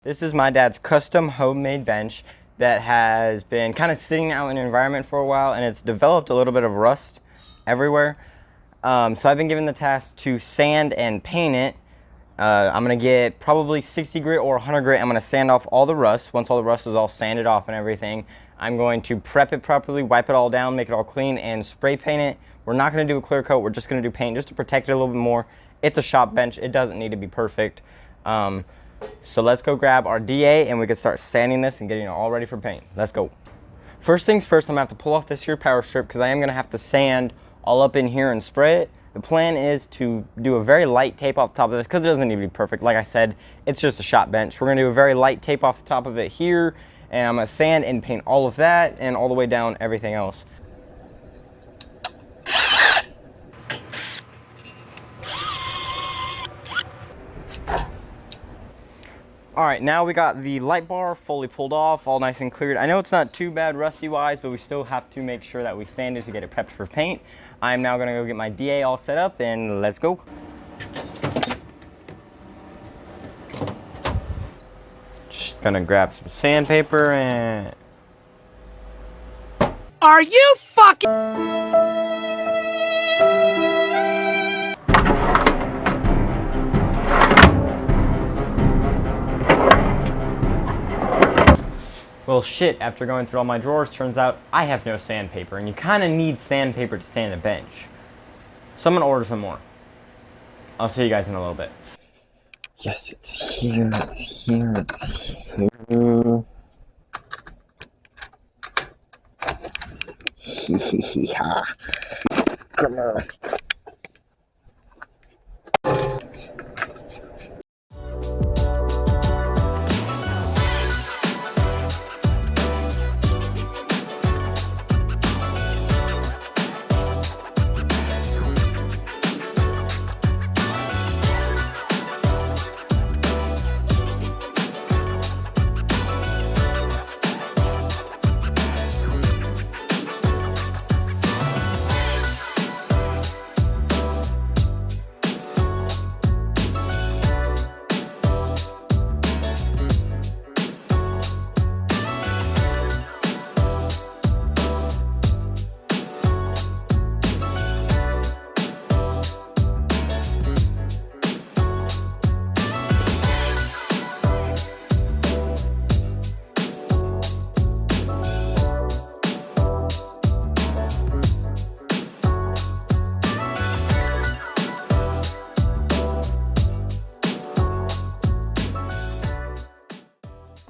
This is my dad's custom homemade bench that has been kind of sitting out in an environment for a while, and it's developed a little bit of rust everywhere. So I've been given the task to sand and paint it. I'm going to get probably 60 grit or 100 grit. I'm going to sand off all the rust. Once all the rust is all sanded off and everything, I'm going to prep it properly, wipe it all down, make it all clean, and spray paint it. We're not going to do a clear coat. We're just going to do paint just to protect it a little bit more. It's a shop bench. It doesn't need to be perfect. So let's go grab our DA and we can start sanding this and getting it all ready for paint. Let's go. First things first, I'm going to have to pull off this here power strip because I am going to have to sand all up in here and spray it. The plan is to do a very light tape off the top of this because it doesn't need to be perfect. Like I said, it's just a shop bench. We're going to do a very light tape off the top of it here, and I'm going to sand and paint all of that and all the way down everything else. Alright, now we got the light bar fully pulled off, all nice and cleared. I know it's not too bad rusty wise, but we still have to make sure that we sand it to get it prepped for paint. I'm now going to go get my DA all set up and let's go. Just going to grab some sandpaper and... Are you fucking... Well, shit, after going through all my drawers, turns out I have no sandpaper, and you kind of need sandpaper to sand a bench. So I'm going to order some more. I'll see you guys in a little bit. Yes, it's here, it's here, it's here. Yeah. Come on.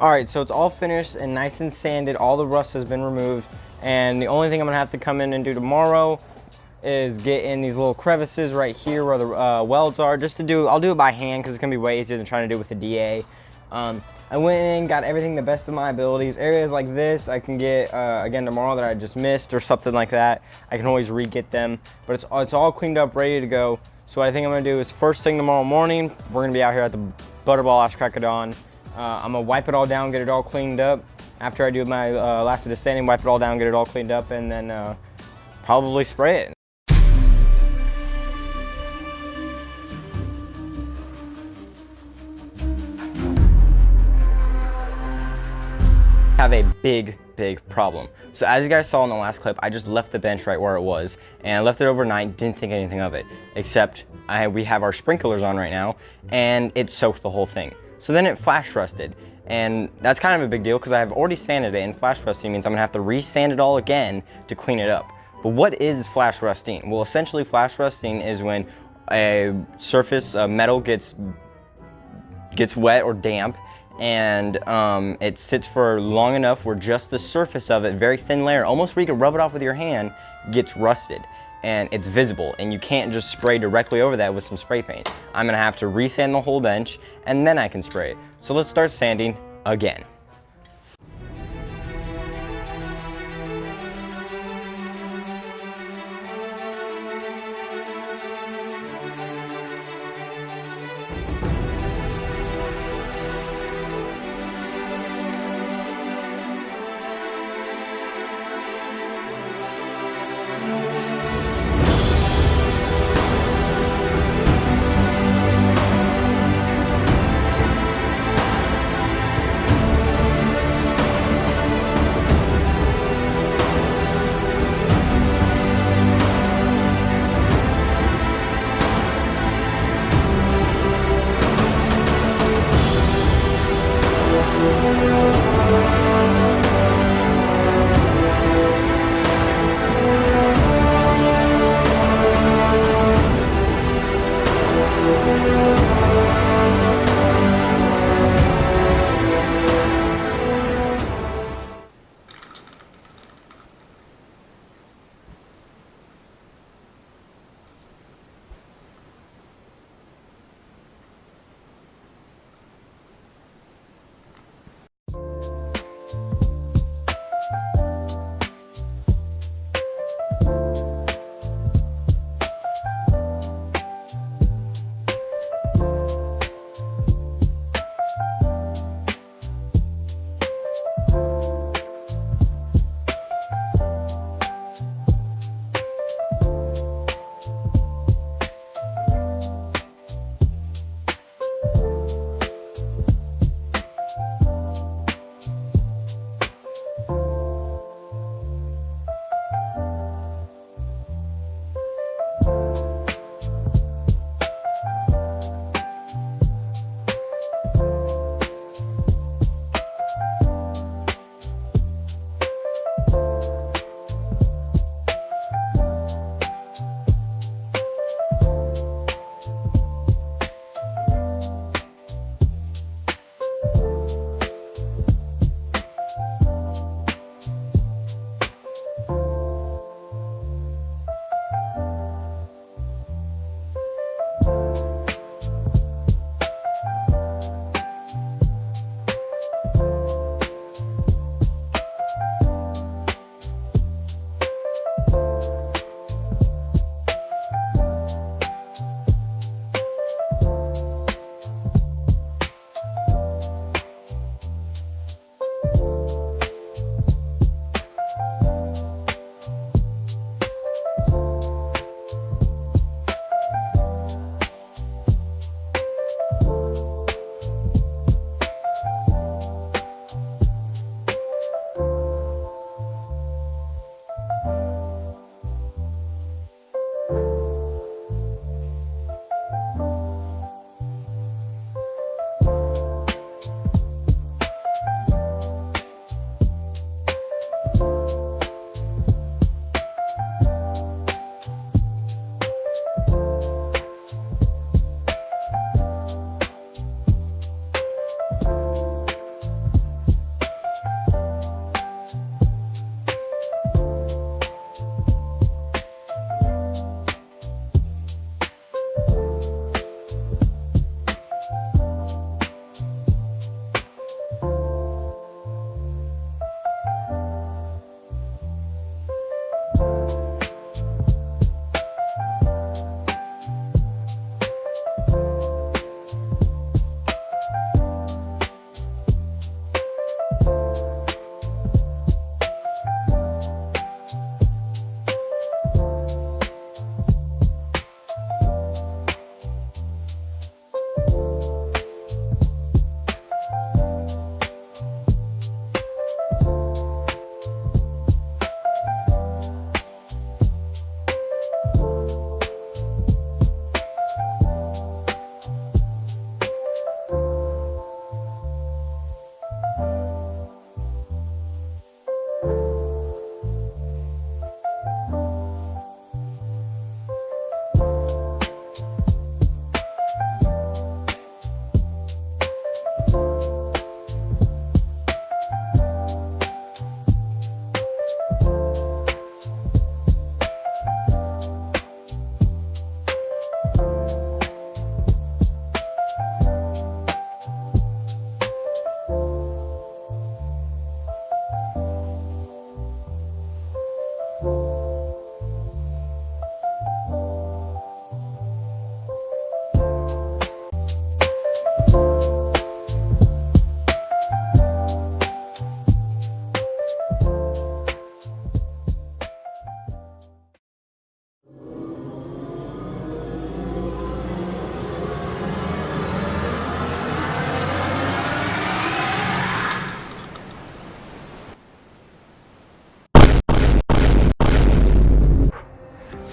Alright, so it's all finished and nice and sanded. All the rust has been removed. And the only thing I'm going to have to come in and do tomorrow is get in these little crevices right here where the welds are. I'll do it by hand because it's going to be way easier than trying to do it with the DA. I went in, got everything the best of my abilities. Areas like this I can get again tomorrow that I just missed or something like that. I can always re-get them. But it's all cleaned up, ready to go. So what I think I'm going to do is first thing tomorrow morning, we're going to be out here at the Butterball Ash Crack of Dawn. I'm going to wipe it all down, get it all cleaned up. After I do my last bit of sanding, wipe it all down, get it all cleaned up, and then probably spray it. I have a big problem. So as you guys saw in the last clip, I just left the bench right where it was, and I left it overnight, didn't think anything of it, except we have our sprinklers on right now, and it soaked the whole thing. So then it flash rusted, and that's kind of a big deal because I've already sanded it, and flash rusting means I'm gonna have to re-sand it all again to clean it up. But what is flash rusting? Well, essentially flash rusting is when a surface metal gets wet or damp, and it sits for long enough where just the surface of it, very thin layer, almost where you can rub it off with your hand, gets rusted. And it's visible, and you can't just spray directly over that with some spray paint. I'm gonna have to re-sand the whole bench, and then I can spray it. So let's start sanding again.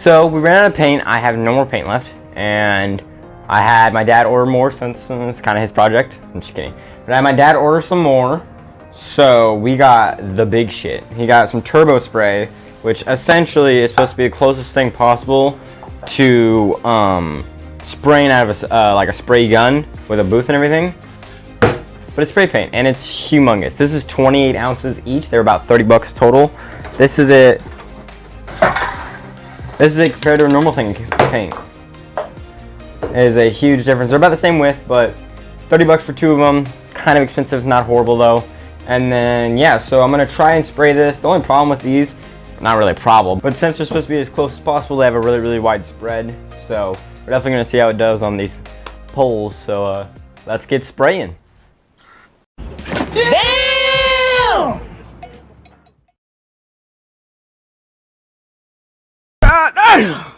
So we ran out of paint. I have no more paint left, and I had my dad order more since it's kind of his project. I'm just kidding. But I had my dad order some more, so we got the big shit. He got some turbo spray, which essentially is supposed to be the closest thing possible to spraying out of like a spray gun with a booth and everything. But it's spray paint, and it's humongous. This is 28 ounces each. They're about 30 bucks total. This is it. This is it compared to a normal thing paint. It is a huge difference. They're about the same width, but 30 bucks for two of them. Kind of expensive, not horrible though. And then, yeah, so I'm gonna try and spray this. The only problem with these, not really a problem, but since they're supposed to be as close as possible, they have a really, really wide spread. So we're definitely gonna see how it does on these poles. So let's get spraying. Damn! God damn!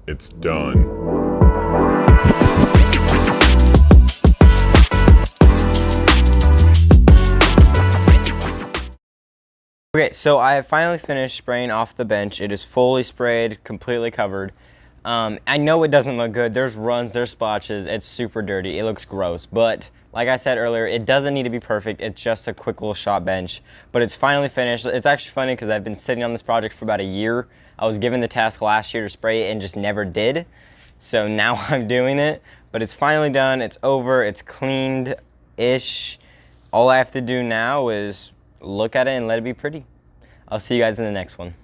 It's done. Okay, so I have finally finished spraying off the bench. It is fully sprayed, completely covered. I know it doesn't look good. There's runs, there's splotches. It's super dirty. It looks gross. But like I said earlier, it doesn't need to be perfect. It's just a quick little shop bench. But it's finally finished. It's actually funny because I've been sitting on this project for about a year. I was given the task last year to spray it and just never did. So now I'm doing it. But it's finally done. It's over. It's cleaned-ish. All I have to do now is look at it and let it be pretty. I'll see you guys in the next one.